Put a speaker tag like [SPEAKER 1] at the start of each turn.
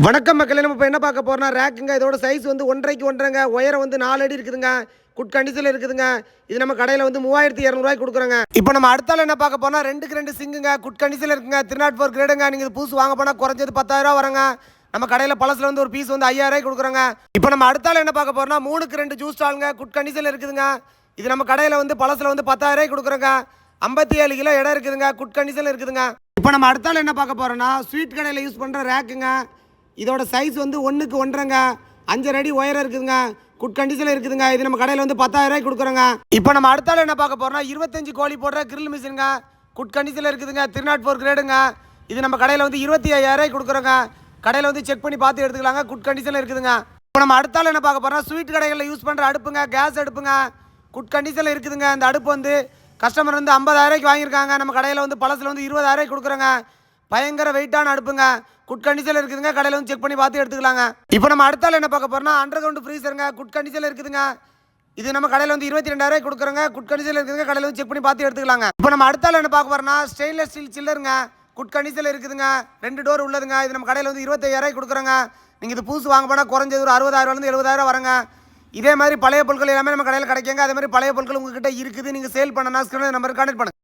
[SPEAKER 1] வணக்கம் மக்களே, நம்ம இப்போ என்ன பார்க்க போறோம்னா ரேக்குங்க. இதோட சைஸ் வந்து 1.5க்கு 1.5ங்க, உயரம் வந்து 4 அடி இருக்குதுங்க. குட் கண்டிஷனில் இருக்குதுங்க. இது நம்ம கடையில் வந்து 3200 கொடுக்குறோங்க. இப்போ நம்ம அடுத்தால என்ன பார்க்க போறோம்னா 2க்கு 2 சிங்குங்க. குட் கண்டிஷனில் இருக்குங்க. 304 கிரேடுங்க. நீங்கள் இது புதுசு வாங்க போனால் குறைஞ்சது 10,000 வருங்க. நம்ம கடையில் பழசில் வந்து ஒரு பீஸ் வந்து 5000 கொடுக்குறோங்க. இப்போ நம்ம அடுத்தால என்ன பார்க்க போறோம்னா 3க்கு 2 ஜூஸ் ஸ்டாலுங்க. குட் கண்டிஷனில் இருக்குதுங்க. இது நம்ம கடையில் வந்து பழசில் வந்து 10,000 கொடுக்குறோங்க. 57 கிலோ இடம் இருக்குதுங்க. குட் கண்டிஷனில் இருக்குதுங்க. இப்போ நம்ம அடுத்தால என்ன பார்க்க போறோம்னா ஸ்வீட் கடையில் யூஸ் பண்ணுற ரேக்குங்க. இதோட சைஸ் வந்து 1க்கு 1.5ங்க, 5 அடி உயரம் இருக்குதுங்க. குட் கண்டிஷனில் இருக்குதுங்க. இது நம்ம கடையில் வந்து 10,000 கொடுக்குறோங்க. இப்போ நம்ம அடுத்தால என்ன பார்க்க போறோம்னா 25 கோழி போடுற கிரில் மிஷினுங்க. குட் கண்டிஷனில் இருக்குதுங்க. 304 கிரேடுங்க. இது நம்ம கடையில் வந்து 25,000 கொடுக்குறோங்க. கடையில் வந்து செக் பண்ணி பார்த்து எடுத்துக்கலாங்க. குட் கண்டிஷனில் இருக்குதுங்க. இப்போ நம்ம அடுத்தால என்ன பார்க்க போறோம்னா ஸ்வீட் கடைகளில் யூஸ் பண்ணுற அடுப்புங்க, கேஸ் அடுப்புங்க. குட் கண்டிஷனில் இருக்குதுங்க. இந்த அடுப்பு வந்து கஸ்டமர் வந்து 50,000 வாங்கியிருக்காங்க. நம்ம கடையில் வந்து பழசில் வந்து 20,000 கொடுக்குறோங்க. பயங்கர வெயிட்டான அடுப்புங்க. குட் கண்டிஷனில் இருக்குதுங்க. கடையில் வந்து செக் பண்ணி பார்த்து எடுத்துக்கலாங்க. இப்போ நம்ம அடுத்தால என்ன பார்க்க போறோம்னா அண்டர் கிரவுண்ட் ஃப்ரீசருங்க. குட் கண்டிஷனில் இருக்குதுங்க. இது நம்ம கடையில் வந்து 22,000 கொடுக்குறோங்க. குட் கண்டிஷனில் இருக்குதுங்க. கடையில் வந்து செக் பண்ணி பார்த்து எடுத்துக்கலாங்க. இப்போ நம்ம அடுத்தால என்ன பார்க்க போறோம்னா ஸ்டெயின்லெஸ் ஸ்டீல் சில்லருங்க. குட் கண்டிஷனில் இருக்குதுங்க. 2 டோர் உள்ளதுங்க. இது நம்ம கடையில் வந்து 25,000 கொடுக்குறோங்க. நீங்கள் இது புதுசு வாங்க போனால் குறைஞ்சது ஒரு 60,000 70,000 வருங்க. இதே மாதிரி பழைய பொருட்கள் எல்லாமே நம்ம கடையில் கிடைக்குங்க. அதே மாதிரி பழைய பொருட்கள் உங்ககிட்ட இருக்குது, நீங்கள் சேல் பண்ணனா ஸ்கிரீன் நம்பருக்கு கான்டெக்ட் பண்ணுங்க.